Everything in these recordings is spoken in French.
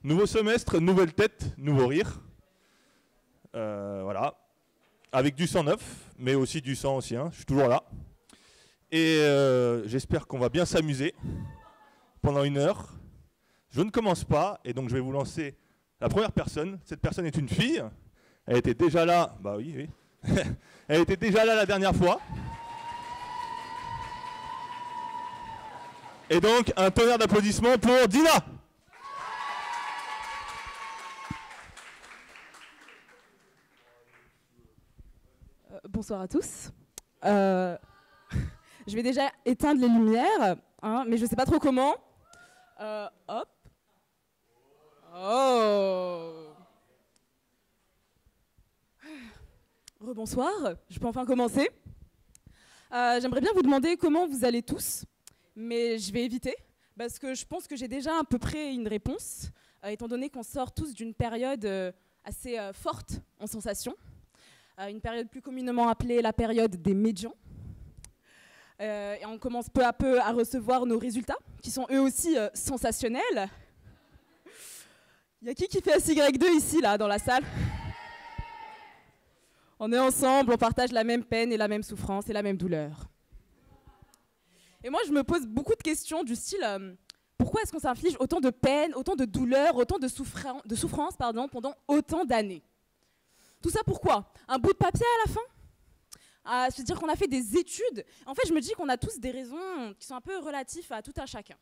Nouveau semestre, nouvelle tête, nouveau rire. Voilà. Avec du sang neuf, mais aussi du sang ancien. Je suis toujours là. Et j'espère qu'on va bien s'amuser pendant 1 heure. Je ne commence pas, et donc je vais vous lancer la première personne. Cette personne est une fille. Elle était déjà là. Bah oui, oui. Elle était déjà là la dernière fois. Et donc, un tonnerre d'applaudissements pour Dina. Bonsoir à tous. Je vais déjà éteindre les lumières, hein, mais je ne sais pas trop comment. Hop. Oh. Rebonsoir, je peux enfin commencer. J'aimerais bien vous demander comment vous allez tous, mais je vais éviter, parce que je pense que j'ai déjà à peu près une réponse, étant donné qu'on sort tous d'une période assez forte en sensations. Une période plus communément appelée la période des médians. Et on commence peu à peu à recevoir nos résultats, qui sont eux aussi sensationnels. Il y a qui fait SY2 ici, là, dans la salle? On est ensemble, on partage la même peine et la même souffrance et la même douleur. Et moi, je me pose beaucoup de questions du style, pourquoi est-ce qu'on s'inflige autant de peine, autant de douleur, autant de souffrance pendant autant d'années? Tout ça pourquoi? Un bout de papier à la fin? C'est-à-dire qu'on a fait des études. En fait, je me dis qu'on a tous des raisons qui sont un peu relatives à tout un chacun.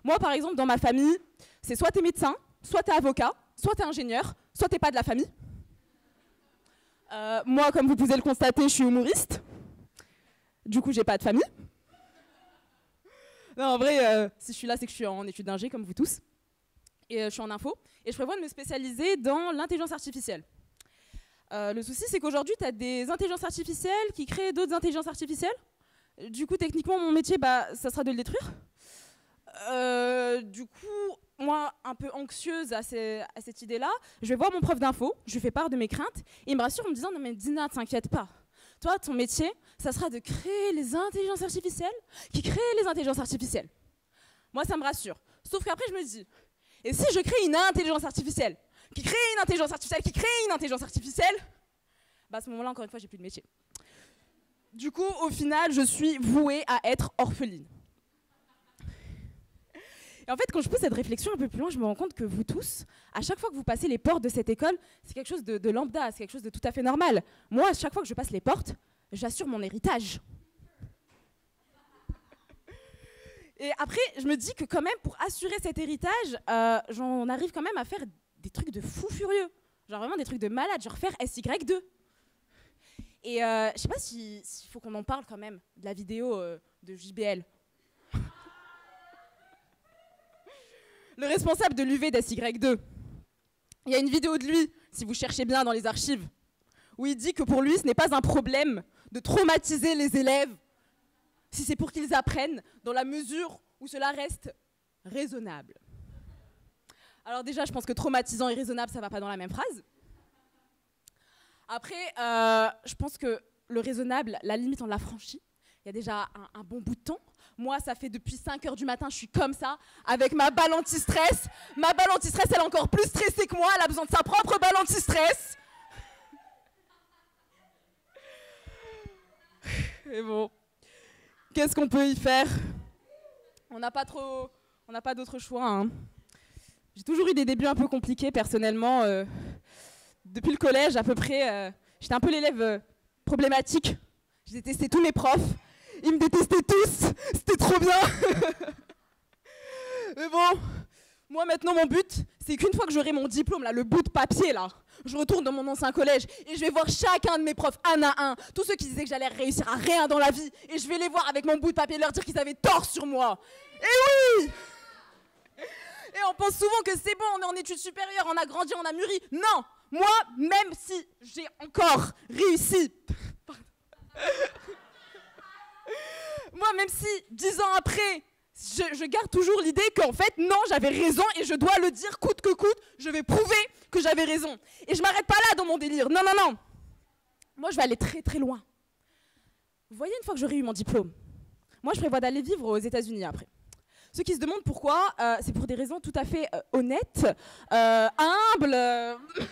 Moi, par exemple, dans ma famille, c'est soit t'es médecin, soit t'es avocat, soit t'es ingénieur, soit t'es pas de la famille. Moi, comme vous pouvez le constater, je suis humoriste. Du coup, j'ai pas de famille. Non, en vrai, si je suis là, c'est que je suis en études d'ingé, comme vous tous. Et je suis en info. Et je prévois de me spécialiser dans l'intelligence artificielle. Le souci, c'est qu'aujourd'hui, tu as des intelligences artificielles qui créent d'autres intelligences artificielles. Du coup, techniquement, mon métier, ça sera de le détruire. Du coup, moi, un peu anxieuse à cette idée-là, je vais voir mon prof d'info, je lui fais part de mes craintes, et il me rassure en me disant « Non mais Dina, t'inquiète pas. Toi, ton métier, ça sera de créer les intelligences artificielles qui créent les intelligences artificielles. » Moi, ça me rassure. Sauf qu'après, je me dis « Et si je crée une intelligence artificielle qui crée une intelligence artificielle, qui crée une intelligence artificielle, à ce moment-là, encore une fois, j'ai plus de métier. » Du coup, au final, je suis vouée à être orpheline. Et en fait, quand je pousse cette réflexion un peu plus loin, je me rends compte que vous tous, à chaque fois que vous passez les portes de cette école, c'est quelque chose de lambda, c'est quelque chose de tout à fait normal. Moi, à chaque fois que je passe les portes, j'assure mon héritage. Et après, je me dis que quand même, pour assurer cet héritage, j'en arrive quand même à faire des trucs de fou furieux. Genre vraiment des trucs de malade, genre faire SY2. Et je sais pas s'il faut qu'on en parle quand même, de la vidéo de JBL. Le responsable de l'UV d'SY2. Il y a une vidéo de lui, si vous cherchez bien dans les archives, où il dit que pour lui, ce n'est pas un problème de traumatiser les élèves si c'est pour qu'ils apprennent dans la mesure où cela reste raisonnable. Alors déjà, je pense que traumatisant et raisonnable, ça ne va pas dans la même phrase. Après, je pense que le raisonnable, la limite, on l'a franchie. Il y a déjà un bon bout de temps. Moi, ça fait depuis 5 h du matin, je suis comme ça, avec ma balle anti-stress. Ma balle anti-stress, elle est encore plus stressée que moi, elle a besoin de sa propre balle anti-stress. Et bon, qu'est-ce qu'on peut y faire? On n'a pas d'autre choix. Hein. J'ai toujours eu des débuts un peu compliqués, personnellement. Depuis le collège, à peu près, j'étais un peu l'élève problématique. J'ai détesté tous mes profs. Ils me détestaient tous, c'était trop bien. Mais bon, moi maintenant mon but, c'est qu'une fois que j'aurai mon diplôme, là, le bout de papier, là, je retourne dans mon ancien collège et je vais voir chacun de mes profs un à un, tous ceux qui disaient que j'allais réussir à rien dans la vie, et je vais les voir avec mon bout de papier et leur dire qu'ils avaient tort sur moi. Et oui! Et on pense souvent que c'est bon, on est en études supérieures, on a grandi, on a mûri. Non, moi, même si j'ai encore réussi... Moi, même si, 10 ans après, je garde toujours l'idée qu'en fait, non, j'avais raison et je dois le dire coûte que coûte, je vais prouver que j'avais raison. Et je m'arrête pas là dans mon délire. Non, non, non. Moi, je vais aller très, très loin. Vous voyez, une fois que j'aurai eu mon diplôme, moi, je prévois d'aller vivre aux États-Unis après. Ceux qui se demandent pourquoi, c'est pour des raisons tout à fait honnêtes, humbles. Il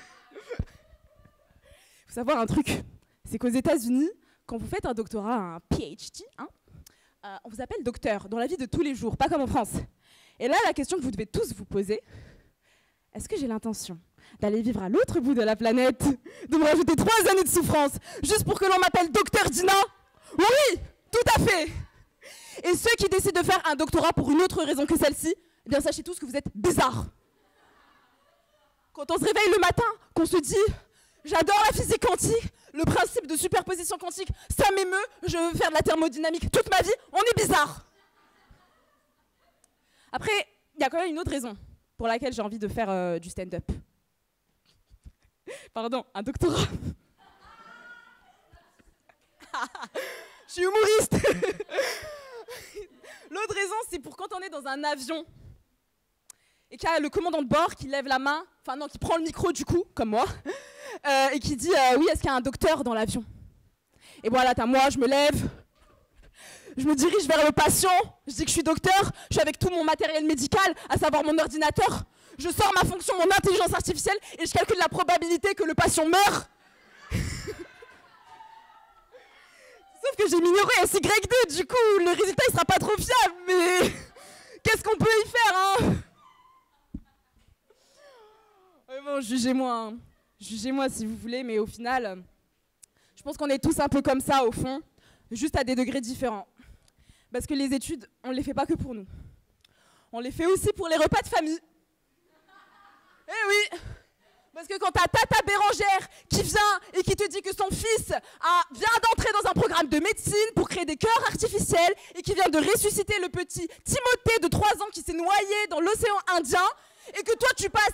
faut savoir un truc, c'est qu'aux États-Unis, quand vous faites un doctorat, un PhD, on vous appelle docteur dans la vie de tous les jours, pas comme en France. Et là, la question que vous devez tous vous poser, est-ce que j'ai l'intention d'aller vivre à l'autre bout de la planète, de me rajouter 3 années de souffrance, juste pour que l'on m'appelle docteur Dina? Oui, tout à fait. Et ceux qui décident de faire un doctorat pour une autre raison que celle-ci, eh bien sachez tous que vous êtes bizarres. Quand on se réveille le matin, qu'on se dit « j'adore la physique quantique, le principe de superposition quantique, ça m'émeut, je veux faire de la thermodynamique toute ma vie », on est bizarre. Après, il y a quand même une autre raison pour laquelle j'ai envie de faire du stand-up. Pardon, un doctorat. Je suis humoriste. L'autre raison, c'est pour quand on est dans un avion et qu'il y a le commandant de bord qui lève la main, enfin non, qui prend le micro du coup, comme moi, et qui dit oui, est-ce qu'il y a un docteur dans l'avion? Et voilà, t'as moi, je me lève, je me dirige vers le patient, je dis que je suis docteur, je suis avec tout mon matériel médical, à savoir mon ordinateur, je sors ma fonction, mon intelligence artificielle, et je calcule la probabilité que le patient meure. Sauf que j'ai minoré SY2, du coup, le résultat il sera pas trop fiable, mais qu'est-ce qu'on peut y faire, hein? Ouais, bon, jugez-moi, hein. Jugez-moi si vous voulez, mais au final, je pense qu'on est tous un peu comme ça, au fond, juste à des degrés différents. Parce que les études, on ne les fait pas que pour nous. On les fait aussi pour les repas de famille. Eh oui! Parce que quand t'as Tata Bérangère qui vient et qui te dit que son fils vient d'entrer dans un programme de médecine pour créer des cœurs artificiels et qui vient de ressusciter le petit Timothée de 3 ans qui s'est noyé dans l'océan Indien et que toi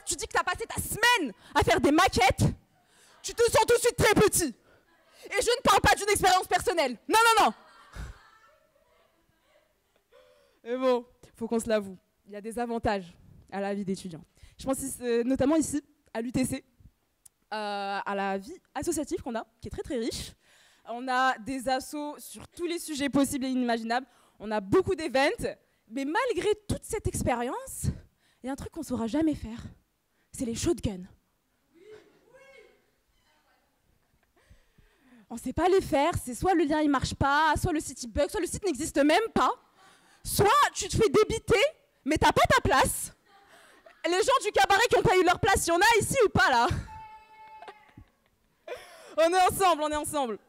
tu dis que t'as passé ta semaine à faire des maquettes, tu te sens tout de suite très petit. Et je ne parle pas d'une expérience personnelle. Non, non, non. Mais bon, faut qu'on se l'avoue. Il y a des avantages à la vie d'étudiant. Je pense notamment ici, à l'UTC, à la vie associative qu'on a, qui est très très riche. On a des assos sur tous les sujets possibles et inimaginables. On a beaucoup d'événements, mais malgré toute cette expérience, il y a un truc qu'on ne saura jamais faire. C'est les shotguns. On ne sait pas les faire, c'est soit le lien ne marche pas, soit le site bug, soit le site n'existe même pas. Soit tu te fais débiter, mais tu n'as pas ta place. Les gens du cabaret qui n'ont pas eu leur place, il y en a ici ou pas là? On est ensemble, on est ensemble.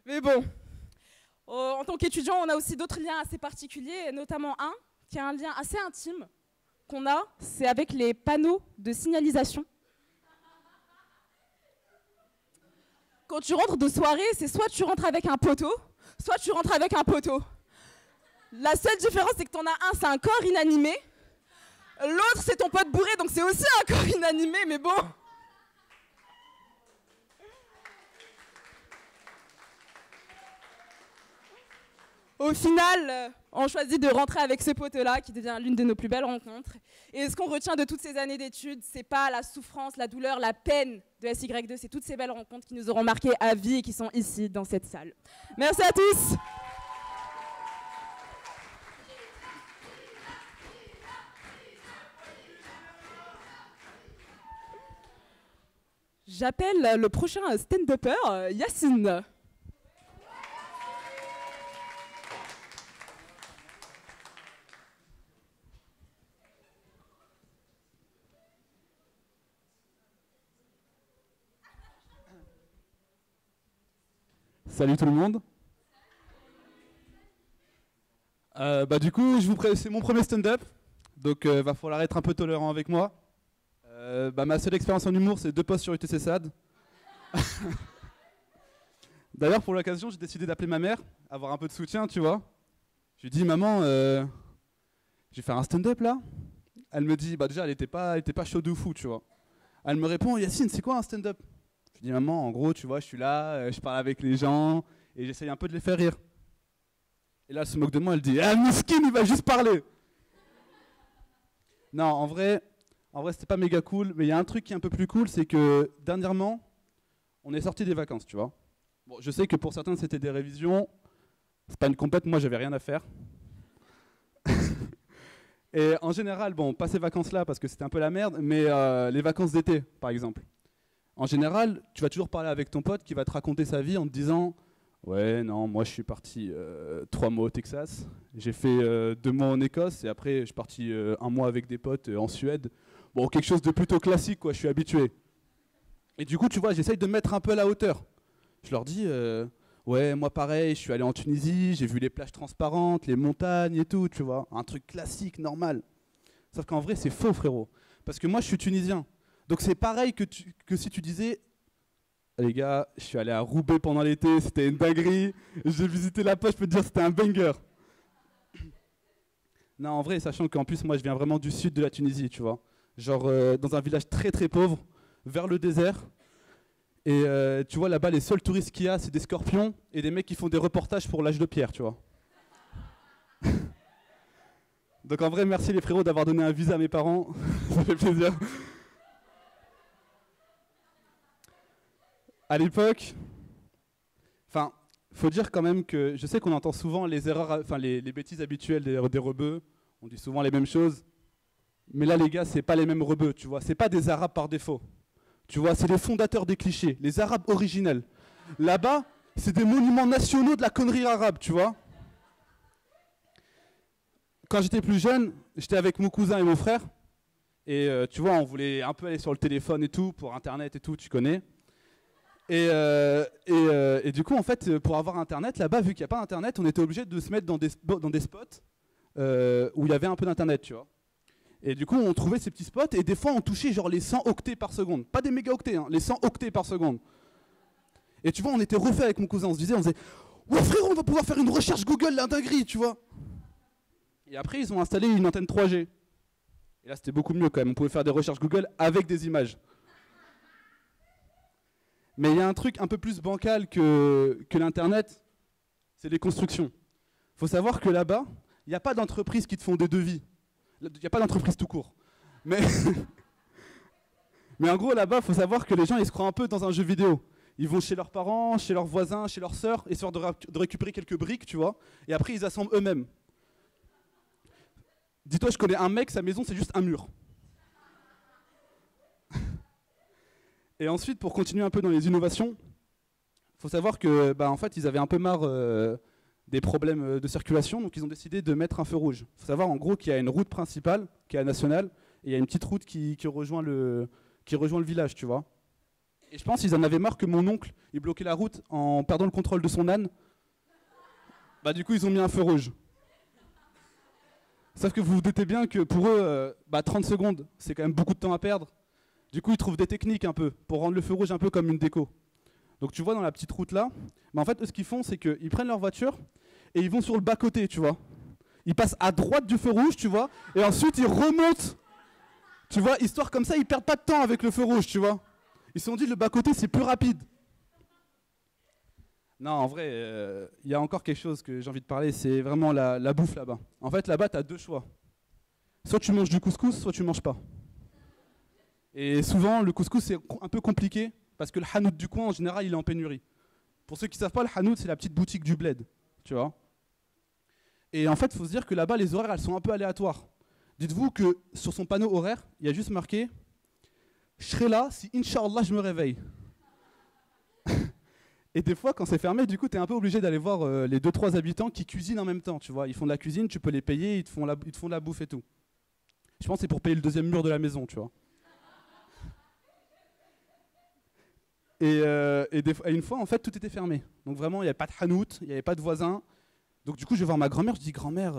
Mais bon, en tant qu'étudiant, on a aussi d'autres liens assez particuliers, et notamment un qui a un lien assez intime qu'on a, c'est avec les panneaux de signalisation. Quand tu rentres de soirée, c'est soit tu rentres avec un poteau, soit tu rentres avec un poteau. La seule différence, c'est que t'en as un, c'est un corps inanimé. L'autre, c'est ton pote bourré, donc c'est aussi un corps inanimé, mais bon. Au final, on choisit de rentrer avec ce pote-là, qui devient l'une de nos plus belles rencontres. Et ce qu'on retient de toutes ces années d'études, c'est pas la souffrance, la douleur, la peine de SY2, c'est toutes ces belles rencontres qui nous auront marquées à vie et qui sont ici, dans cette salle. Merci à tous. J'appelle le prochain stand-upper, Yacine. Salut tout le monde. Du coup, c'est mon premier stand-up, donc va falloir être un peu tolérant avec moi. Ma seule expérience en humour, c'est 2 posts sur UTC SAD. D'ailleurs, pour l'occasion, j'ai décidé d'appeler ma mère, avoir un peu de soutien, tu vois. Je lui dis, maman, je vais faire un stand-up là. Elle me dit, déjà, elle était pas chaude ou fou, tu vois. Elle me répond, Yacine, c'est quoi un stand-up? Je dis, maman, en gros, tu vois, je suis là, je parle avec les gens et j'essaye un peu de les faire rire. Et là, elle se moque de moi, elle dit, ah, miskin, il va juste parler. Non, en vrai, c'était pas méga cool, mais il y a un truc qui est un peu plus cool, c'est que dernièrement, on est sorti des vacances, tu vois. Bon, je sais que pour certains, c'était des révisions. C'est pas une compète, moi j'avais rien à faire. Et en général, bon, pas ces vacances-là parce que c'était un peu la merde, mais les vacances d'été, par exemple. En général, tu vas toujours parler avec ton pote qui va te raconter sa vie en te disant « Ouais, non, moi je suis parti 3 mois au Texas, j'ai fait 2 mois en Écosse et après je suis parti 1 mois avec des potes en Suède. » Bon, quelque chose de plutôt classique, quoi, je suis habitué. Et du coup, tu vois, j'essaye de me mettre un peu à la hauteur. Je leur dis ouais, moi pareil, je suis allé en Tunisie, j'ai vu les plages transparentes, les montagnes et tout, tu vois. Un truc classique, normal. Sauf qu'en vrai, c'est faux, frérot. Parce que moi, je suis tunisien. Donc c'est pareil que si tu disais les gars, je suis allé à Roubaix pendant l'été, c'était une dinguerie. J'ai visité la plage, je peux te dire, c'était un banger. Non, en vrai, sachant qu'en plus, moi, je viens vraiment du sud de la Tunisie, tu vois. Genre dans un village très très pauvre, vers le désert. Et tu vois, là-bas, les seuls touristes qu'il y a, c'est des scorpions et des mecs qui font des reportages pour l'âge de pierre, tu vois. Donc en vrai, merci les frérots d'avoir donné un visa à mes parents. Ça fait plaisir. À l'époque, enfin, faut dire quand même que je sais qu'on entend souvent les erreurs, enfin les bêtises habituelles des rebeux. On dit souvent les mêmes choses. Mais là, les gars, c'est pas les mêmes rebeux, tu vois. C'est pas des Arabes par défaut. Tu vois, c'est les fondateurs des clichés, les Arabes originels. Là-bas, c'est des monuments nationaux de la connerie arabe, tu vois. Quand j'étais plus jeune, j'étais avec mon cousin et mon frère. Et tu vois, on voulait un peu aller sur le téléphone et tout, pour Internet et tout, tu connais. Et du coup, en fait, pour avoir Internet, là-bas, vu qu'il n'y a pas Internet, on était obligé de se mettre dans des spots où il y avait un peu d'Internet, tu vois. Et du coup, on trouvait ces petits spots, et des fois, on touchait genre les 100 octets par seconde. Pas des mégaoctets, hein, les 100 octets par seconde. Et tu vois, on était refait avec mon cousin, on se disait, ouais frérot, on va pouvoir faire une recherche Google, la dinguerie, tu vois. Et après, ils ont installé une antenne 3G. Et là, c'était beaucoup mieux quand même, on pouvait faire des recherches Google avec des images. Mais il y a un truc un peu plus bancal que l'Internet, c'est les constructions. Il faut savoir que là-bas, il n'y a pas d'entreprises qui te font des devis. Il n'y a pas d'entreprise tout court. Mais en gros, là-bas, il faut savoir que les gens, ils se croient un peu dans un jeu vidéo. Ils vont chez leurs parents, chez leurs voisins, chez leurs sœurs, histoire de récupérer quelques briques, tu vois. Et après, ils assemblent eux-mêmes. Dis-toi, je connais un mec, sa maison, c'est juste un mur. Et ensuite, pour continuer un peu dans les innovations, il faut savoir que, en fait, ils avaient un peu marre des problèmes de circulation, donc ils ont décidé de mettre un feu rouge. Il faut savoir en gros qu'il y a une route principale, qui est la nationale, et il y a une petite route qui rejoint le village, tu vois. Et je pense qu'ils en avaient marre que mon oncle, il bloquait la route en perdant le contrôle de son âne. Du coup, ils ont mis un feu rouge. Sauf que vous vous doutez bien que pour eux, 30 secondes, c'est quand même beaucoup de temps à perdre. Du coup, ils trouvent des techniques un peu, pour rendre le feu rouge un peu comme une déco. Donc tu vois dans la petite route là, en fait, eux, ce qu'ils font, c'est qu'ils prennent leur voiture et ils vont sur le bas-côté, tu vois. Ils passent à droite du feu rouge, tu vois, et ensuite ils remontent, tu vois, histoire comme ça, ils perdent pas de temps avec le feu rouge, tu vois. Ils se sont dit, le bas-côté, c'est plus rapide. Non, en vrai, il y a encore quelque chose que j'ai envie de parler, c'est vraiment la bouffe là-bas. En fait, là-bas, tu as 2 choix. Soit tu manges du couscous, soit tu manges pas. Et souvent, le couscous, c'est un peu compliqué, parce que le hanout du coin, en général, il est en pénurie. Pour ceux qui ne savent pas, le hanout, c'est la petite boutique du bled, tu vois. Et en fait, il faut se dire que là-bas, les horaires, elles sont un peu aléatoires. Dites-vous que sur son panneau horaire, il y a juste marqué « Je serai là si, Inch'Allah, je me réveille ». Et des fois, quand c'est fermé, du coup, tu es un peu obligé d'aller voir les 2-3 habitants qui cuisinent en même temps, tu vois. Ils font de la cuisine, tu peux les payer, ils te font de la bouffe et tout. Je pense que c'est pour payer le 2e mur de la maison, tu vois. Et une fois, en fait, tout était fermé. Donc vraiment, il n'y avait pas de hanout, il n'y avait pas de voisins. Donc du coup, je vais voir ma grand-mère, je dis « Grand-mère,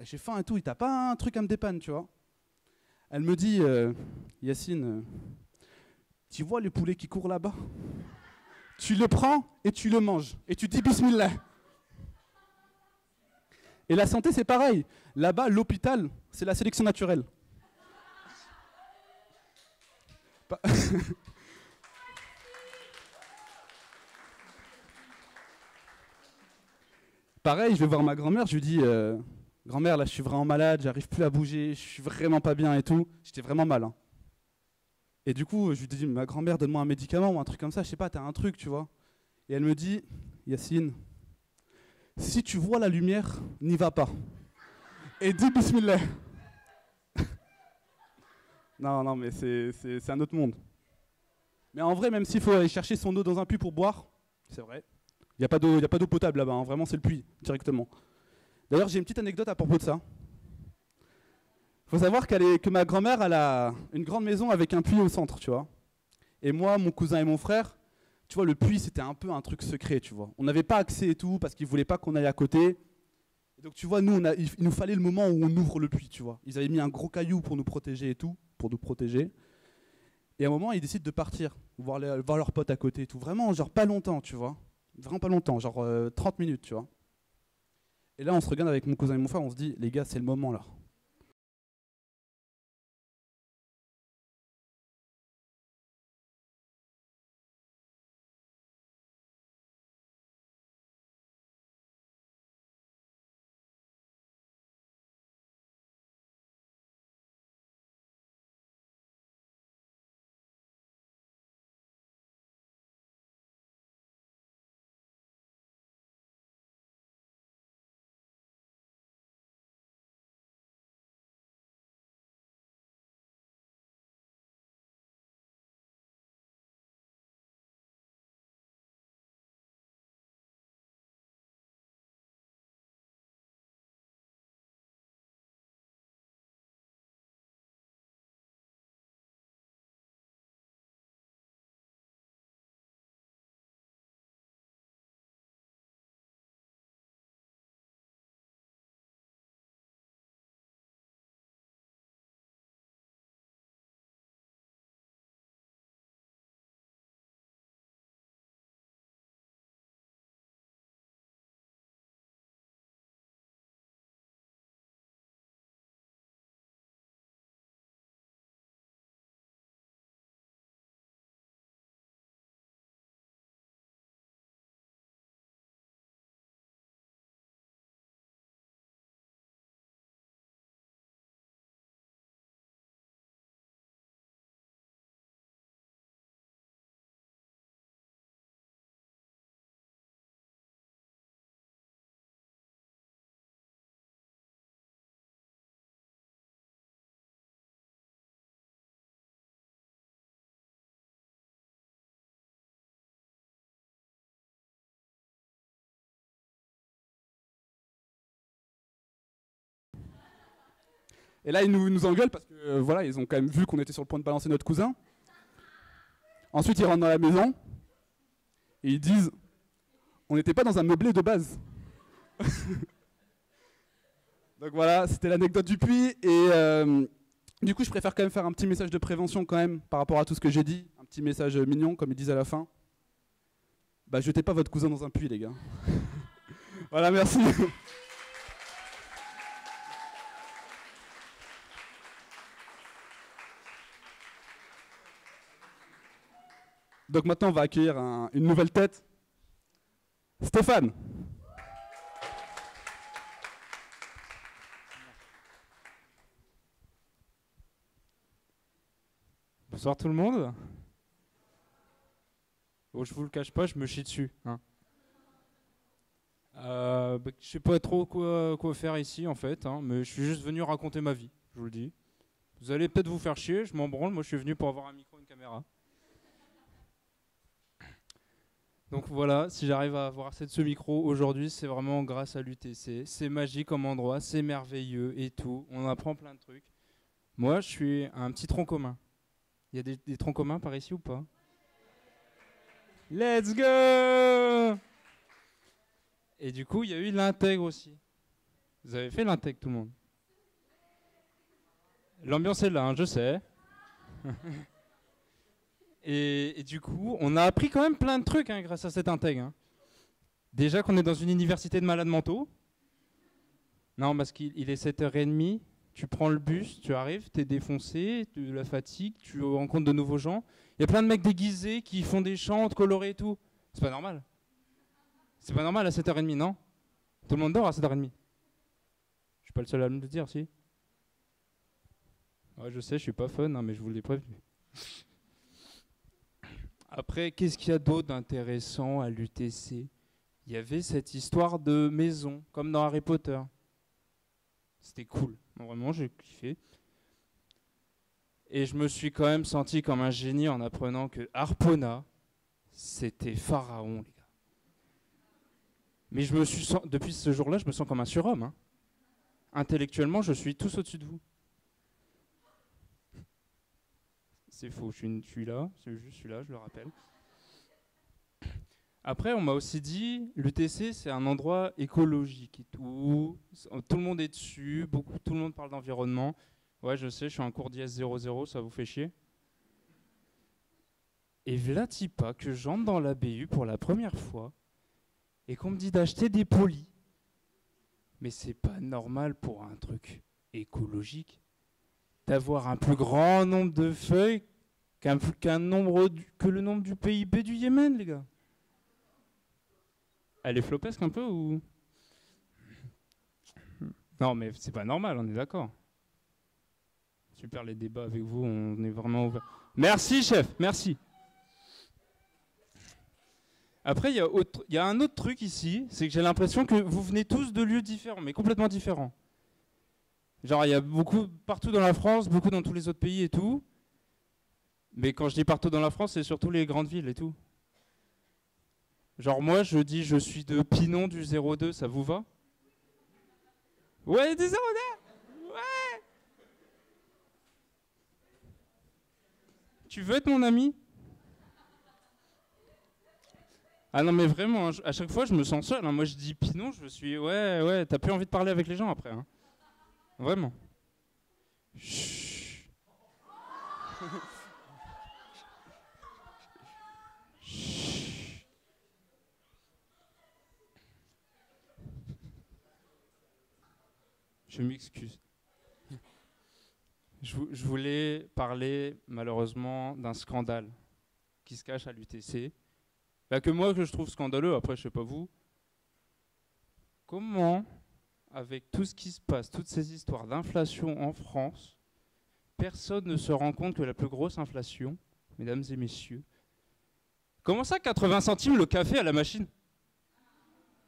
j'ai faim et tout, t'as pas un truc à me dépanner, tu vois ?» Elle me dit « Yacine, tu vois le poulet qui court là-bas ? Tu le prends et tu le manges. Et tu dis Bismillah. » Et la santé, c'est pareil. Là-bas, l'hôpital, c'est la sélection naturelle. Pareil, je vais voir ma grand-mère, je lui dis grand-mère, là je suis vraiment malade, j'arrive plus à bouger, je suis vraiment pas bien et tout. J'étais vraiment mal. Hein. Et du coup, je lui dis ma grand-mère, donne-moi un médicament ou un truc comme ça, je sais pas, t'as un truc, tu vois. Et elle me dit Yacine, si tu vois la lumière, n'y va pas. Et dis bismillah. Non, mais c'est un autre monde. Mais en vrai, même s'il faut aller chercher son eau dans un puits pour boire, c'est vrai. Il n'y a pas d'eau potable là-bas, hein. Vraiment c'est le puits, directement. D'ailleurs, j'ai une petite anecdote à propos de ça. Il faut savoir que ma grand-mère, elle a une grande maison avec un puits au centre, tu vois. Et moi, mon cousin et mon frère, tu vois, le puits, c'était un peu un truc secret, tu vois. On n'avait pas accès et tout, parce qu'ils ne voulaient pas qu'on aille à côté. Et donc, tu vois, nous, il nous fallait le moment où on ouvre le puits, tu vois. Ils avaient mis un gros caillou pour nous protéger et tout, pour nous protéger. Et à un moment, ils décident de partir, voir leurs potes à côté et tout. Vraiment, genre pas longtemps, tu vois. Vraiment pas longtemps, genre 30 minutes, tu vois. Et là, on se regarde avec mon cousin et mon frère, on se dit, les gars, c'est le moment, là. Et là, ils nous engueulent parce que voilà, ils ont quand même vu qu'on était sur le point de balancer notre cousin. Ensuite, ils rentrent dans la maison et ils disent on n'était pas dans un meublé de base. Donc voilà, c'était l'anecdote du puits. Et du coup, je préfère quand même faire un petit message de prévention quand même par rapport à tout ce que j'ai dit. Un petit message mignon, comme ils disent à la fin. Bah, jetez pas votre cousin dans un puits, les gars. Voilà, merci. Donc maintenant, on va accueillir une nouvelle tête. Stéphane. Bonsoir tout le monde. Bon, je vous le cache pas, je me chie dessus. Hein. Je sais pas trop quoi faire ici en fait, hein, mais je suis juste venu raconter ma vie, je vous le dis. Vous allez peut-être vous faire chier, je m'en branle, moi je suis venu pour avoir un micro et une caméra. Donc voilà, si j'arrive à avoir assez de ce micro aujourd'hui, c'est vraiment grâce à l'UTC. C'est magique comme endroit, c'est merveilleux et tout, on apprend plein de trucs. Moi je suis un petit tronc commun. Il y a des troncs communs par ici ou pas? Let's go! Et du coup, il y a eu l'intègre aussi. Vous avez fait l'intègre, tout le monde. L'ambiance est là, hein, je sais. et du coup, on a appris quand même plein de trucs hein, grâce à cette intègre. Hein. Déjà qu'on est dans une université de malades mentaux. Non, parce qu'il est 7h30, tu prends le bus, tu arrives, t'es défoncé, de la fatigue, tu rencontres de nouveaux gens. Il y a plein de mecs déguisés qui font des chants colorés et tout. C'est pas normal. C'est pas normal à 7h30, non? Tout le monde dort à 7h30. Je suis pas le seul à me le dire, si? Ouais, je sais, je suis pas fun, hein, mais je vous l'ai prévenu. Après, qu'est-ce qu'il y a d'autre d'intéressant à l'UTC? il y avait cette histoire de maison, comme dans Harry Potter. C'était cool. Vraiment, j'ai kiffé. Et je me suis quand même senti comme un génie en apprenant que Harpona, c'était Pharaon, les gars. Mais depuis ce jour-là, je me sens comme un surhomme. Hein. Intellectuellement, je suis tous au-dessus de vous. C'est faux, je suis là, je suis là, je le rappelle. Après, on m'a aussi dit, l'UTC, c'est un endroit écologique et tout. Tout le monde est dessus, tout le monde parle d'environnement. Ouais, je sais, je suis en cours d'IS 00, ça vous fait chier. Et v'là-t-il pas que j'entre dans la BU pour la première fois et qu'on me dit d'acheter des polis. Mais c'est pas normal pour un truc écologique d'avoir un plus grand nombre de feuilles que le nombre du PIB du Yémen, les gars. Elle est flopesque un peu ou... Non, mais c'est pas normal, on est d'accord. Super les débats avec vous, on est vraiment ouvert. Merci, chef, merci. Après, il y a un autre truc ici, c'est que j'ai l'impression que vous venez tous de lieux différents, mais complètement différents. Genre, il y a beaucoup partout dans la France, beaucoup dans tous les autres pays et tout. Mais quand je dis partout dans la France, c'est surtout les grandes villes et tout. Genre moi, je dis je suis de Pinon du 02, ça vous va? Ouais, du 02. Ouais. Tu veux être mon ami? Ah non mais vraiment, à chaque fois je me sens seul. Hein. Moi je dis Pinon, je suis ouais, t'as plus envie de parler avec les gens après. Hein. Vraiment. Chut. Je m'excuse. Je voulais parler malheureusement d'un scandale qui se cache à l'UTC. Bah que moi que je trouve scandaleux, après je sais pas vous. Comment, avec tout ce qui se passe, toutes ces histoires d'inflation en France, personne ne se rend compte que la plus grosse inflation, mesdames et messieurs, comment ça 80 centimes le café à la machine?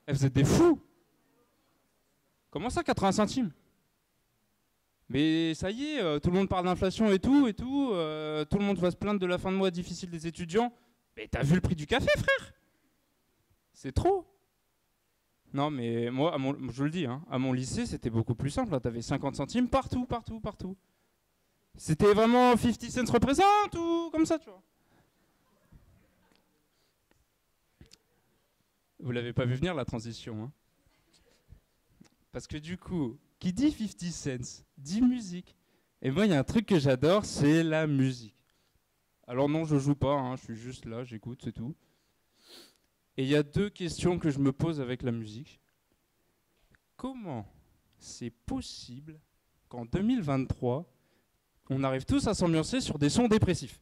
Vous êtes des fous! Comment ça 80 centimes? Mais ça y est, tout le monde parle d'inflation et tout, tout le monde va se plaindre de la fin de mois difficile des étudiants. Mais t'as vu le prix du café, frère? C'est trop. Non, mais moi, je le dis, hein, à mon lycée, c'était beaucoup plus simple. Hein, t'avais 50 centimes partout. C'était vraiment 50 cents représente ou comme ça, tu vois. Vous l'avez pas vu venir, la transition, hein. Parce que du coup, qui dit 50 cents, dit musique. Et moi, il y a un truc que j'adore, c'est la musique. Alors non, je joue pas, hein, je suis juste là, j'écoute, c'est tout. Et il y a deux questions que je me pose avec la musique. Comment c'est possible qu'en 2023, on arrive tous à s'ambiancer sur des sons dépressifs?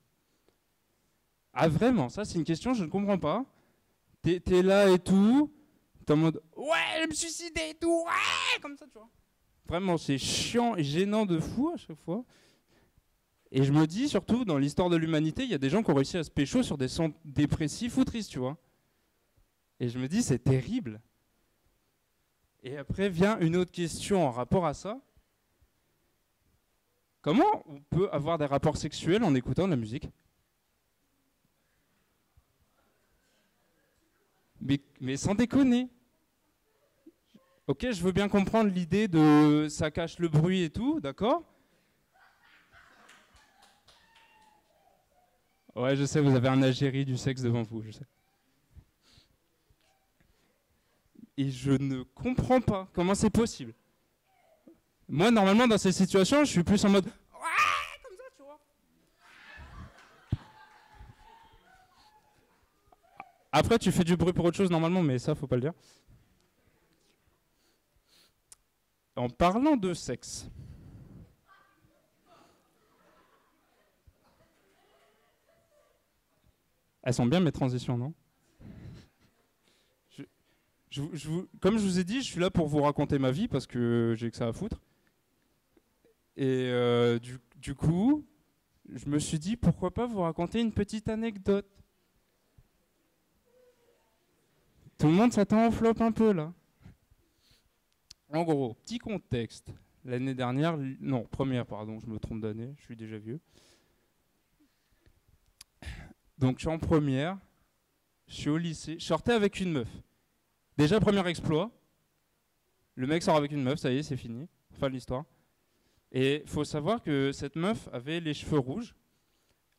Ah vraiment, ça c'est une question, je ne comprends pas. T'es là et tout, t'es en mode « Ouais, je me suicider et tout, ouais !» Comme ça, tu vois. Vraiment, c'est chiant et gênant de fou à chaque fois. Et je me dis, surtout, dans l'histoire de l'humanité, il y a des gens qui ont réussi à se pécho sur des sons dépressifs ou tristes, tu vois. Et je me dis, c'est terrible. Et après vient une autre question en rapport à ça. Comment on peut avoir des rapports sexuels en écoutant de la musique? Mais sans déconner. Ok, je veux bien comprendre l'idée de ça cache le bruit et tout, d'accord? Ouais, je sais, vous avez un Algérie du sexe devant vous, je sais. Et je ne comprends pas comment c'est possible. Moi, normalement, dans ces situations, je suis plus en mode ouais, comme ça, tu vois. Après, tu fais du bruit pour autre chose normalement, mais ça, faut pas le dire. En parlant de sexe, elles sont bien mes transitions, non? Comme je vous ai dit, je suis là pour vous raconter ma vie parce que j'ai que ça à foutre. Et du coup, je me suis dit pourquoi pas vous raconter une petite anecdote. Tout le monde s'attend au flop un peu là. En gros, petit contexte. L'année dernière, non, première, pardon, je me trompe d'année, je suis déjà vieux. Donc je suis en première, je suis au lycée, je sortais avec une meuf. Déjà, premier exploit, le mec sort avec une meuf, ça y est, c'est fini, fin de l'histoire. Et il faut savoir que cette meuf avait les cheveux rouges.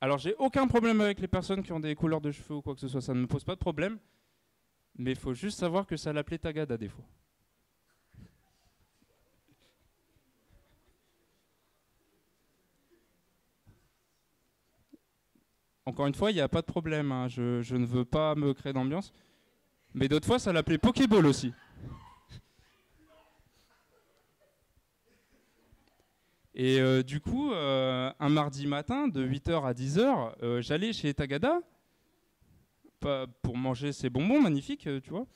Alors j'ai aucun problème avec les personnes qui ont des couleurs de cheveux ou quoi que ce soit, ça ne me pose pas de problème. Mais il faut juste savoir que ça l'appelait Tagada des fois. Encore une fois, il n'y a pas de problème, hein. Je ne veux pas me créer d'ambiance. Mais d'autres fois, ça l'appelait Pokéball aussi. Et du coup, un mardi matin, de 8h à 10h, j'allais chez Tagada pour manger ces bonbons magnifiques, tu vois.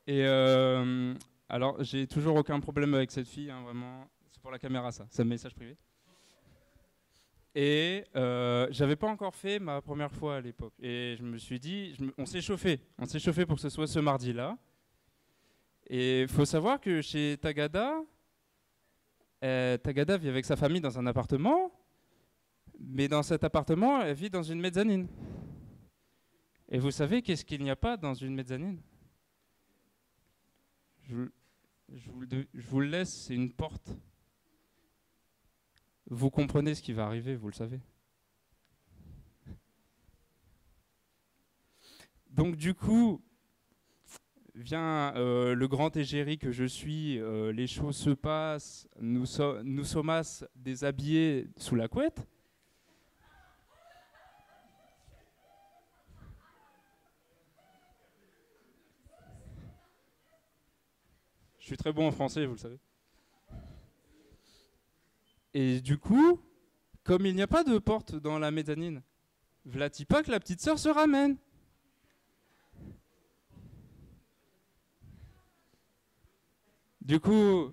Et alors, j'ai toujours aucun problème avec cette fille, hein, vraiment. C'est pour la caméra, ça. C'est un message privé. Et j'avais pas encore fait ma première fois à l'époque. Et je me suis dit, on s'est chauffé. On s'est chauffé pour que ce soit ce mardi-là. Et il faut savoir que chez Tagada, Tagada vit avec sa famille dans un appartement. Mais dans cet appartement, elle vit dans une mezzanine. Et vous savez qu'est-ce qu'il n'y a pas dans une mezzanine ? Je vous le laisse, c'est une porte. Vous comprenez ce qui va arriver, vous le savez. Donc du coup, vient le grand égérie que je suis, les choses se passent, nous sommes déshabillés sous la couette. Je suis très bon en français, vous le savez. Et du coup, comme il n'y a pas de porte dans la mezzanine, v'là-t-il pas que la petite sœur se ramène. Du coup,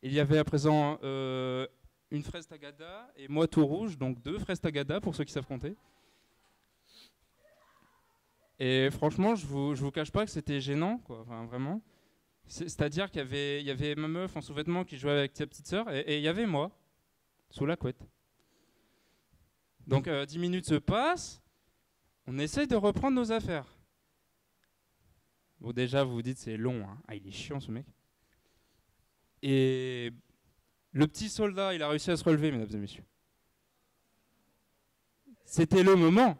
il y avait à présent une fraise Tagada et moi tout rouge, donc 2 fraises Tagada pour ceux qui savent compter. Et franchement, je vous cache pas que c'était gênant, quoi, enfin, vraiment. C'est-à-dire qu'il y avait ma meuf en sous-vêtements qui jouait avec sa petite sœur et il y avait moi, sous la couette. Donc 10 minutes se passent, on essaye de reprendre nos affaires. Bon déjà vous vous dites c'est long, hein. Ah, il est chiant ce mec. Et le petit soldat il a réussi à se relever mesdames et messieurs. C'était le moment,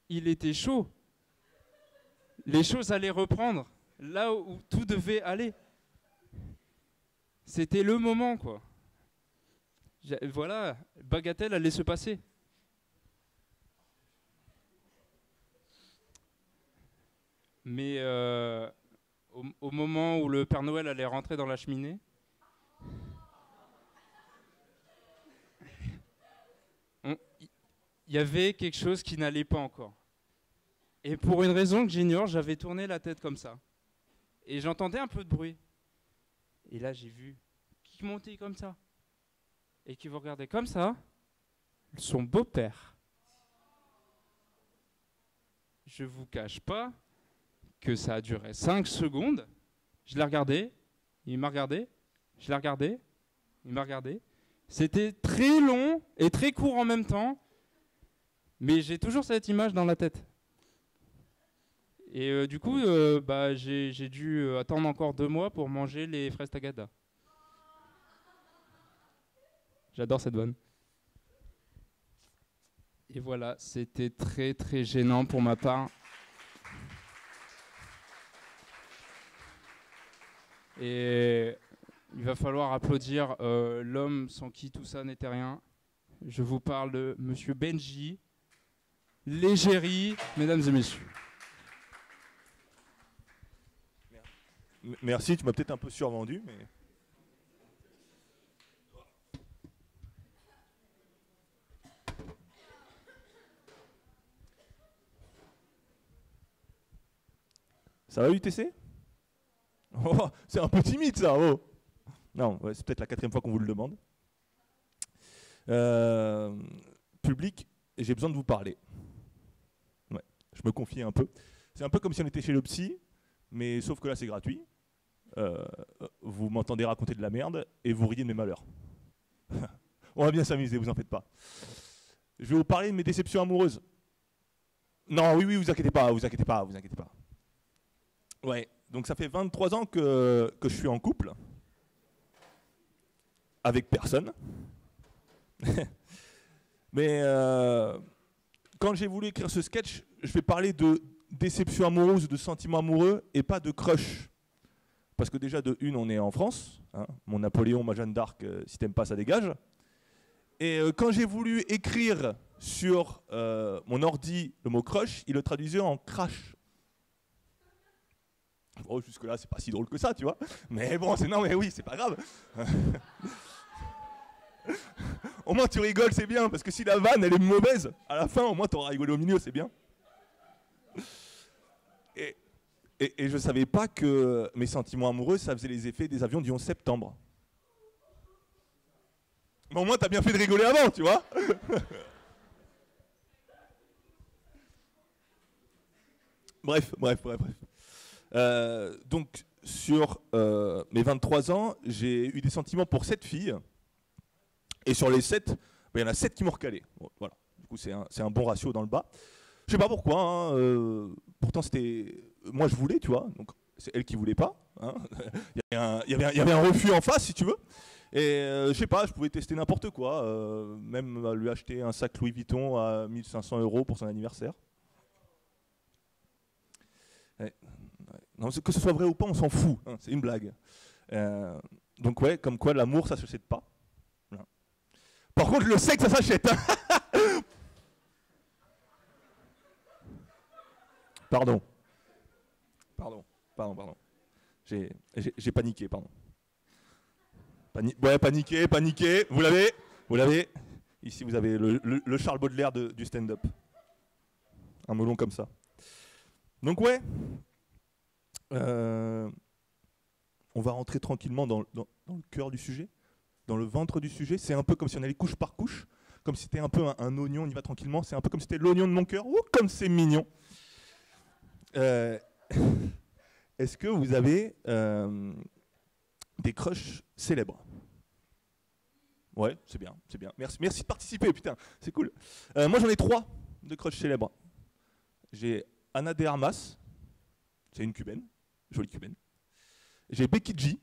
il était chaud. Les choses allaient reprendre. Là où tout devait aller. C'était le moment, quoi. Voilà, bagatelle allait se passer. Mais au moment où le Père Noël allait rentrer dans la cheminée, il y avait quelque chose qui n'allait pas encore. Et pour une raison que j'ignore, j'avais tourné la tête comme ça. Et j'entendais un peu de bruit. Et là, j'ai vu qui montait comme ça. Et qui vous regardait comme ça. Son beau-père. Je vous cache pas que ça a duré 5 secondes. Je l'ai regardé. Il m'a regardé. Je l'ai regardé. Il m'a regardé. C'était très long et très court en même temps. Mais j'ai toujours cette image dans la tête. Et du coup, j'ai dû attendre encore 2 mois pour manger les fraises Tagada. J'adore cette vanne. Et voilà, c'était très très gênant pour ma part. Et il va falloir applaudir l'homme sans qui tout ça n'était rien. Je vous parle de Monsieur Benji, l'égérie, mesdames et messieurs. Merci, tu m'as peut-être un peu survendu, mais... Ça va UTC? Oh, c'est un peu timide ça, oh. Non, ouais, c'est peut-être la 4e fois qu'on vous le demande. Public, et j'ai besoin de vous parler. Ouais, je me confie un peu. C'est un peu comme si on était chez le psy, mais sauf que là c'est gratuit. Vous m'entendez raconter de la merde et vous riez de mes malheurs. On va bien s'amuser, vous en faites pas. Je vais vous parler de mes déceptions amoureuses. Non, oui, vous inquiétez pas, vous inquiétez pas. Ouais, donc ça fait 23 ans que je suis en couple. Avec personne. Mais quand j'ai voulu écrire ce sketch, je vais parler de déception amoureuse, de sentiments amoureux et pas de crush. Parce que déjà de une, on est en France. Hein, mon Napoléon, ma Jeanne d'Arc, si t'aimes pas, ça dégage. Et quand j'ai voulu écrire sur mon ordi le mot crush, il le traduisait en crash. Bon, jusque-là, c'est pas si drôle que ça, tu vois. Mais bon, mais oui, c'est pas grave. Au moins, tu rigoles, c'est bien. Parce que si la vanne, elle est mauvaise, à la fin, au moins, t'auras rigolé au milieu, c'est bien. Et je savais pas que mes sentiments amoureux, ça faisait les effets des avions du 11 septembre. Mais au moins, t'as bien fait de rigoler avant, tu vois. Bref. Donc, sur mes 23 ans, j'ai eu des sentiments pour 7 filles. Et sur les 7, il y en a 7 qui m'ont recalé. Bon, voilà. Du coup, c'est un bon ratio dans le bas. Je sais pas pourquoi. Hein, pourtant, c'était... Moi, je voulais, tu vois. Donc, c'est elle qui voulait pas. Hein. Il y avait un refus en face, si tu veux. Et je sais pas, je pouvais tester n'importe quoi. Même lui acheter un sac Louis Vuitton à 1 500 € pour son anniversaire. Ouais. Non, que ce soit vrai ou pas, on s'en fout. Hein, c'est une blague. Donc ouais, comme quoi l'amour, ça se cède pas. Voilà. Par contre, le sexe, ça s'achète. Hein. Pardon. J'ai paniqué, pardon. Paniqué. Vous l'avez. Ici, vous avez le Charles Baudelaire du stand-up. Un melon comme ça. Donc ouais. On va rentrer tranquillement dans le cœur du sujet, dans le ventre du sujet. C'est un peu comme si on allait couche par couche, comme si c'était un peu un oignon, on y va tranquillement. C'est un peu comme si c'était l'oignon de mon cœur. Ouh, comme c'est mignon. Est-ce que vous avez des crushs célèbres? Ouais, c'est bien. Merci de participer, putain, c'est cool. Moi, j'en ai 3 de crushs célèbres. J'ai Ana de Armas, c'est une cubaine, jolie cubaine. J'ai Becky G,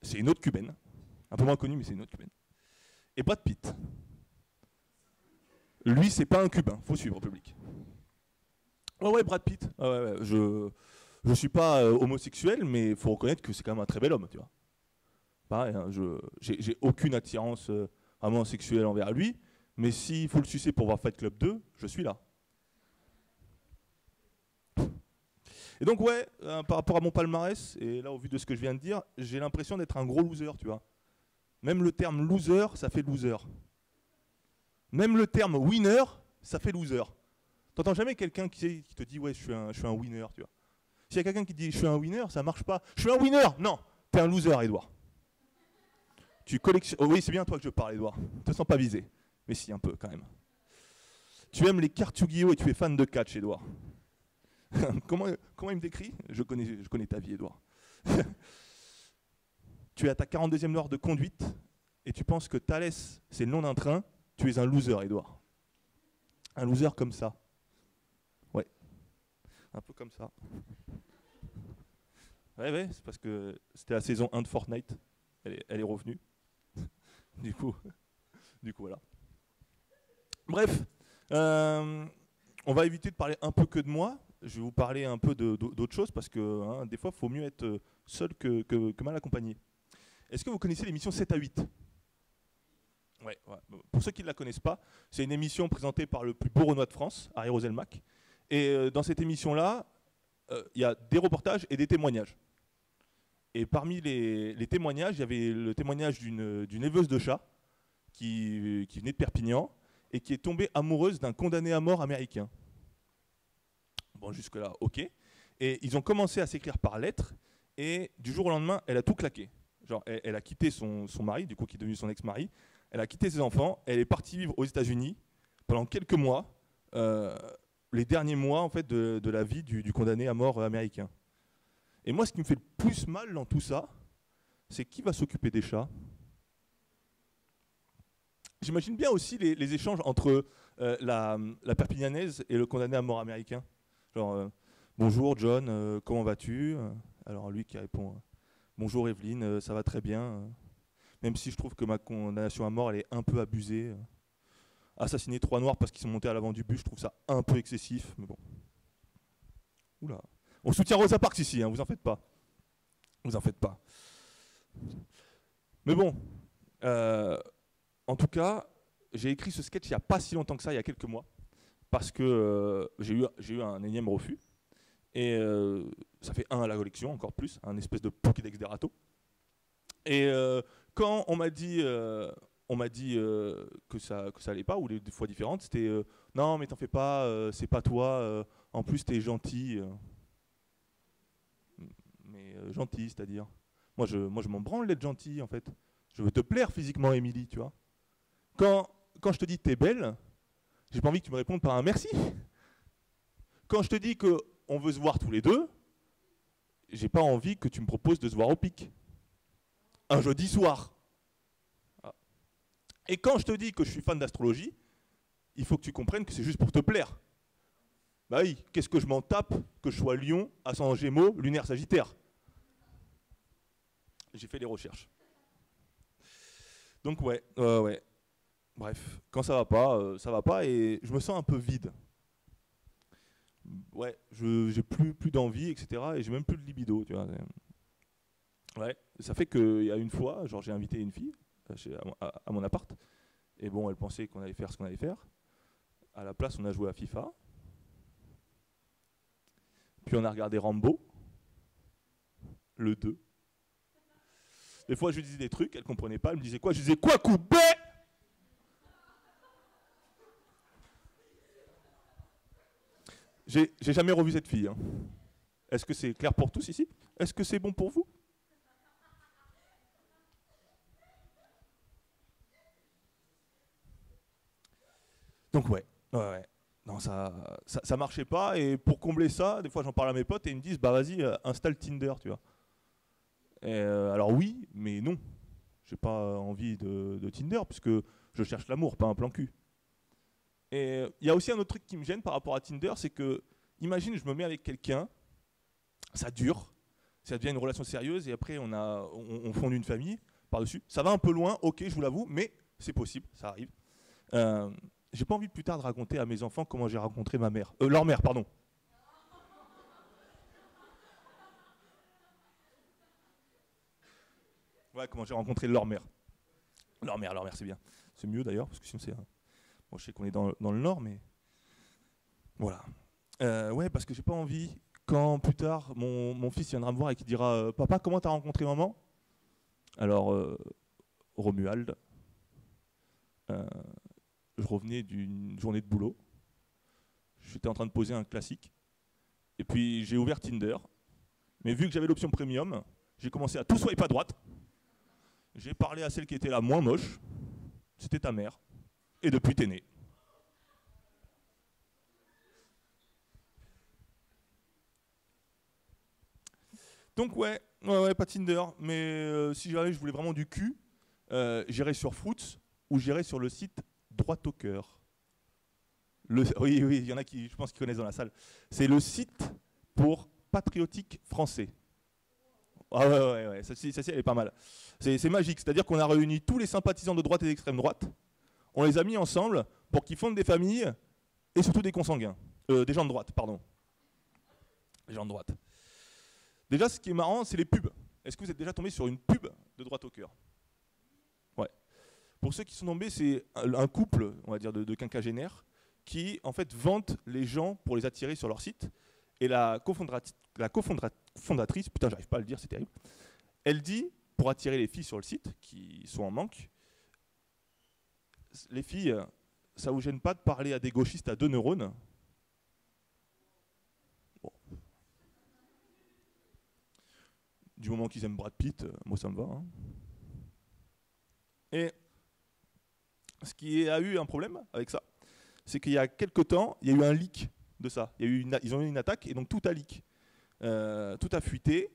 c'est une autre cubaine, un peu moins connue, mais c'est une autre cubaine. Et Brad Pitt. Lui, c'est pas un cubain, faut suivre, public. Ouais, Brad Pitt. Ouais. Je suis pas homosexuel, mais il faut reconnaître que c'est quand même un très bel homme, tu vois. Pareil, hein, j'ai aucune attirance vraiment sexuelle envers lui, mais s'il faut le sucer pour voir Fight Club 2, je suis là. Et donc ouais, par rapport à mon palmarès, et là au vu de ce que je viens de dire, j'ai l'impression d'être un gros loser, tu vois. Même le terme loser, ça fait loser. Même le terme winner, ça fait loser. T'entends jamais quelqu'un qui te dit ouais, je suis un winner, tu vois. S'il y a quelqu'un qui dit je suis un winner, ça marche pas. Je suis un winner. Non, t'es un loser, Edouard. Tu collectionnes. Oh oui, c'est bien toi que je parle, Edouard. Te sens pas visé, mais si un peu quand même. Tu aimes les cartes Yu-Gi-Oh et tu es fan de catch, Edouard. Comment il me décrit? Je connais ta vie, Edouard. Tu es à ta 42e heure de conduite et tu penses que Thalès, c'est le nom d'un train. Tu es un loser, Edouard. Un loser comme ça. Ouais. Un peu comme ça. Ouais, c'est parce que c'était la saison 1 de Fortnite. Elle est revenue. Du coup, voilà. Bref, on va éviter de parler un peu que de moi. Je vais vous parler un peu d'autres choses parce que des fois, il faut mieux être seul que mal accompagné. Est-ce que vous connaissez l'émission 7 à 8 ? Ouais. Pour ceux qui ne la connaissent pas, c'est une émission présentée par le plus beau Renoir de France, Harry Roselmack. Et dans cette émission-là, il y a des reportages et des témoignages. Et parmi les témoignages, il y avait le témoignage d'une éleveuse de chats qui venait de Perpignan et qui est tombée amoureuse d'un condamné à mort américain. Bon, jusque-là, ok. Et ils ont commencé à s'écrire par lettres et du jour au lendemain, elle a tout claqué. Genre, elle a quitté son mari, du coup, qui est devenu son ex-mari. Elle a quitté ses enfants, elle est partie vivre aux États-Unis pendant quelques mois, les derniers mois en fait, de la vie du condamné à mort américain. Et moi, ce qui me fait le plus mal dans tout ça, c'est qui va s'occuper des chats. J'imagine bien aussi les échanges entre la Perpignanaise et le condamné à mort américain. Genre, bonjour John, comment vas-tu? Alors lui qui répond, bonjour Evelyne, ça va très bien. Même si je trouve que ma condamnation à mort, elle est un peu abusée. Assassiner 3 noirs parce qu'ils sont montés à l'avant du bus, je trouve ça un peu excessif, mais bon. Oula. On soutient Rosa Parks ici, hein, vous en faites pas. Vous en faites pas. Mais bon, en tout cas, j'ai écrit ce sketch il n'y a pas si longtemps que ça, il y a quelques mois, parce que j'ai eu un énième refus. Et ça fait un à la collection, encore plus, un espèce de Pokédex des râteaux. Et quand on m'a dit que ça allait pas, ou des fois différentes, c'était non mais t'en fais pas, c'est pas toi, en plus t'es gentil. Mais gentil, c'est-à-dire moi je m'en branle d'être gentil en fait. Je veux te plaire physiquement, Émilie, tu vois. Quand je te dis t'es belle, j'ai pas envie que tu me répondes par un merci. Quand je te dis qu'on veut se voir tous les deux, j'ai pas envie que tu me proposes de se voir au pic. Un jeudi soir. Et quand je te dis que je suis fan d'astrologie, il faut que tu comprennes que c'est juste pour te plaire. Bah oui, qu'est-ce que je m'en tape que je sois Lion, ascendant Gémeaux, lunaire Sagittaire. J'ai fait des recherches. Donc ouais. Bref, quand ça va pas et je me sens un peu vide. Ouais, j'ai plus d'envie, etc. Et j'ai même plus de libido, tu vois. Ouais, ça fait qu'il y a une fois, genre j'ai invité une fille à mon appart. Et bon, elle pensait qu'on allait faire ce qu'on allait faire. À la place, on a joué à FIFA. Puis on a regardé Rambo, le 2. Des fois, je lui disais des trucs, elle comprenait pas. Elle me disait quoi? Je disais quoi, coupé? J'ai jamais revu cette fille. Hein. Est-ce que c'est clair pour tous ici? Est-ce que c'est bon pour vous? Donc ouais. Non, ça marchait pas. Et pour combler ça, des fois j'en parle à mes potes et ils me disent bah vas-y, installe Tinder, tu vois. Et alors oui, mais non. J'ai pas envie de Tinder puisque je cherche l'amour, pas un plan cul. Et il y a aussi un autre truc qui me gêne par rapport à Tinder, c'est que, imagine, je me mets avec quelqu'un, ça dure, ça devient une relation sérieuse et après on fonde une famille par-dessus. Ça va un peu loin, ok, je vous l'avoue, mais c'est possible, ça arrive. J'ai pas envie plus tard de raconter à mes enfants comment j'ai rencontré leur mère, pardon. Ouais, comment j'ai rencontré leur mère. Leur mère, c'est bien. C'est mieux d'ailleurs, parce que sinon c'est... Bon, je sais qu'on est dans le Nord, mais... Voilà. Ouais, parce que j'ai pas envie, quand plus tard, mon fils viendra me voir et qui dira « Papa, comment t'as rencontré maman ?» Alors, Romuald, je revenais d'une journée de boulot. J'étais en train de poser un classique. Et puis, j'ai ouvert Tinder. Mais vu que j'avais l'option premium, j'ai commencé à tout swipe à droite. J'ai parlé à celle qui était la moins moche. C'était ta mère. Et depuis, t'es né. Donc ouais, pas Tinder. Mais si jamais je voulais vraiment du cul, j'irais sur Fruits ou j'irais sur le site Droit au cœur. Oui, il y en a qui, je pense, qui connaissent dans la salle. C'est le site pour patriotique français. Ah ouais, celle-ci, elle est pas mal. C'est magique, c'est-à-dire qu'on a réuni tous les sympathisants de droite et d'extrême droite. On les a mis ensemble pour qu'ils fondent des familles et surtout des consanguins. Des gens de droite, pardon. Des gens de droite. Déjà, ce qui est marrant, c'est les pubs. Est-ce que vous êtes déjà tombé sur une pub de Droit au cœur? Ouais. Pour ceux qui sont tombés, c'est un couple, on va dire, de quinquagénaires qui, en fait, vantent les gens pour les attirer sur leur site. Et la cofondatrice, putain, j'arrive pas à le dire, c'est terrible, elle dit, pour attirer les filles sur le site, qui sont en manque, les filles, ça vous gêne pas de parler à des gauchistes à 2 neurones? Bon. Du moment qu'ils aiment Brad Pitt, moi ça me va. Hein. Et ce qui a eu un problème avec ça, c'est qu'il y a quelque temps, il y a eu un leak de ça. Ils ont eu une attaque et donc tout a leak. Tout a fuité,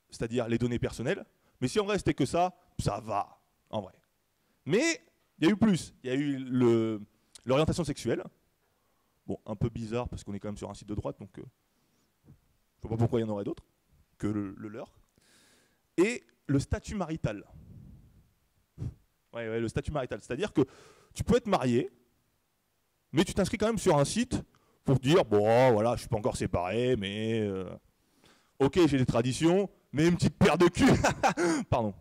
c'est-à-dire les données personnelles. Mais si on restait que ça va, en vrai. Mais il y a eu plus. Il y a eu l'orientation sexuelle. Bon, un peu bizarre parce qu'on est quand même sur un site de droite, donc je ne vois pas pourquoi il y en aurait d'autres que le leur. Et le statut marital. Ouais, le statut marital. C'est-à-dire que tu peux être marié, mais tu t'inscris quand même sur un site pour te dire, bon, voilà, je ne suis pas encore séparé, mais ok, j'ai des traditions, mais une petite paire de cul. Pardon.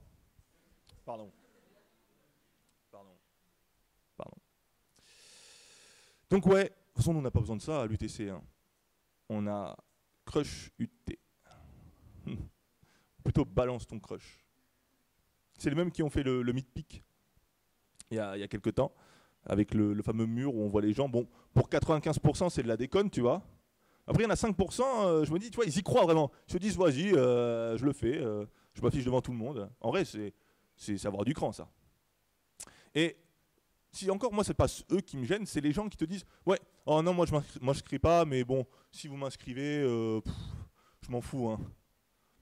Donc ouais, de toute façon, nous, on n'a pas besoin de ça à l'UTC. Hein. On a Crush UT. Plutôt balance ton crush. C'est les mêmes qui ont fait le Meet Peak il y a quelques temps, avec le fameux mur où on voit les gens. Bon, pour 95%, c'est de la déconne, tu vois. Après, il y en a 5%, je me dis, tu vois, ils y croient vraiment. Ils se disent, vas-y, je le fais, je m'affiche devant tout le monde. En vrai, c'est avoir du cran, ça. Et si encore, moi, c'est pas eux qui me gênent, c'est les gens qui te disent, ouais, oh non, moi, je m'inscris pas, mais bon, si vous m'inscrivez, je m'en fous, hein.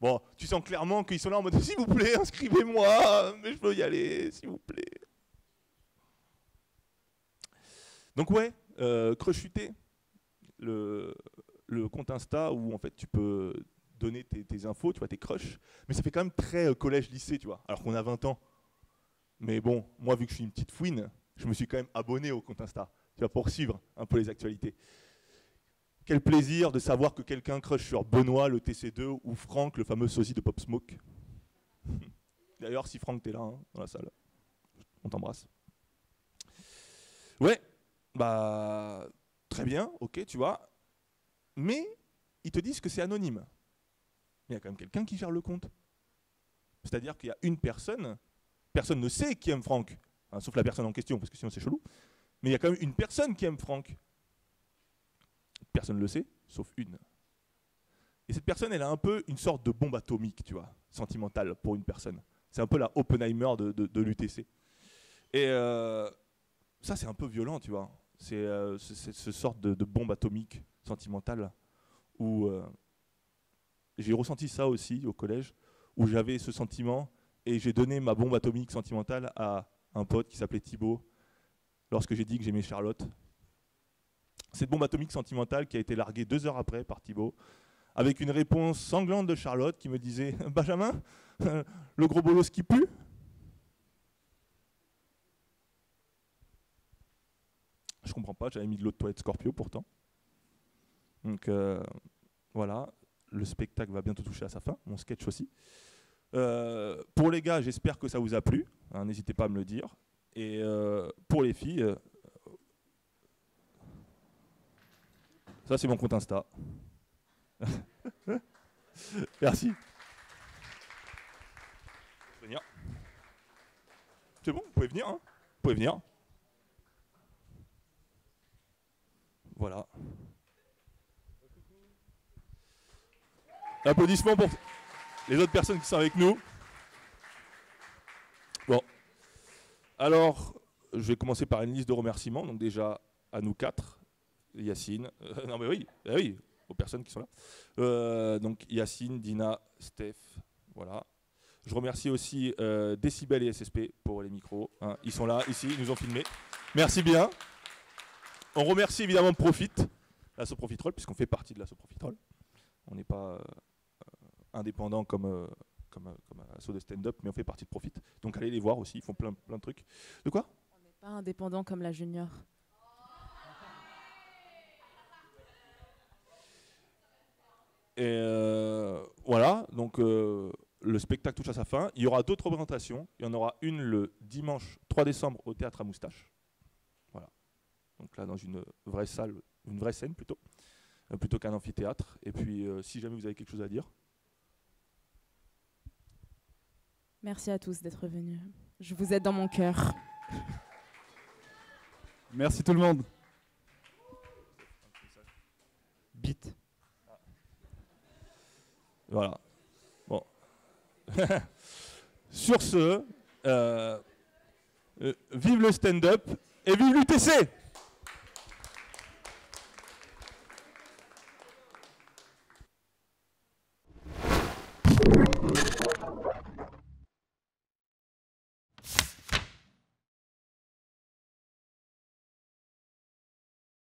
Bon, tu sens clairement qu'ils sont là en mode, s'il vous plaît, inscrivez-moi, mais je veux y aller, s'il vous plaît. Donc ouais, Crush UT, le compte Insta où en fait tu peux donner tes infos, tu vois, tes crushs, mais ça fait quand même très collège-lycée, tu vois, alors qu'on a 20 ans. Mais bon, moi vu que je suis une petite fouine, je me suis quand même abonné au compte Insta, tu vois, pour suivre un peu les actualités. Quel plaisir de savoir que quelqu'un crush sur Benoît, le TC2, ou Franck, le fameux sosie de Pop Smoke. D'ailleurs, si Franck t'es là, hein, dans la salle, on t'embrasse. Ouais, bah très bien, ok, tu vois. Mais ils te disent que c'est anonyme. Mais il y a quand même quelqu'un qui gère le compte. C'est-à-dire qu'il y a une personne ne sait qui aime Franck, hein, sauf la personne en question, parce que sinon c'est chelou. Mais il y a quand même une personne qui aime Franck. Personne ne le sait, sauf une. Et cette personne, elle a un peu une sorte de bombe atomique, tu vois, sentimentale pour une personne. C'est un peu la Oppenheimer de l'UTC. Et ça, c'est un peu violent, tu vois. C'est ce sorte de bombe atomique sentimentale où j'ai ressenti ça aussi au collège, où j'avais ce sentiment et j'ai donné ma bombe atomique sentimentale à un pote qui s'appelait Thibaut lorsque j'ai dit que j'aimais Charlotte. Cette bombe atomique sentimentale qui a été larguée 2 heures après par Thibaut, avec une réponse sanglante de Charlotte qui me disait « Benjamin, le gros bolos qui pue ?» Je comprends pas, j'avais mis de l'eau de toilette Scorpio pourtant. Donc voilà, le spectacle va bientôt toucher à sa fin, mon sketch aussi. Pour les gars, j'espère que ça vous a plu, hein, n'hésitez pas à me le dire. Et pour les filles... ça, c'est mon compte Insta. Merci. Venir. C'est bon, vous pouvez venir. Hein, vous pouvez venir. Voilà. Applaudissements pour les autres personnes qui sont avec nous. Bon. Alors, je vais commencer par une liste de remerciements. Donc déjà, à nous 4. Yacine, non mais oui, aux personnes qui sont là. Donc Yacine, Dina, Steph, voilà. Je remercie aussi Décibel et SSP pour les micros. Hein. Ils sont là, ici, ils nous ont filmé. Merci bien. On remercie évidemment Profit, l'asso Profitrol, puisqu'on fait partie de l'asso Profitrol. On n'est pas indépendant comme asso de stand-up, mais on fait partie de Profit. Donc allez les voir aussi, ils font plein de trucs. De quoi ? On n'est pas indépendant comme la Junior. Et voilà, donc le spectacle touche à sa fin. Il y aura d'autres représentations. Il y en aura une le dimanche 3 décembre au Théâtre à Moustache. Voilà. Donc là, dans une vraie salle, une vraie scène plutôt qu'un amphithéâtre. Et puis, si jamais vous avez quelque chose à dire. Merci à tous d'être venus. Je vous aide dans mon cœur. Merci tout le monde. Bite. Voilà. Bon. Sur ce, vive le stand-up et vive l'UTC!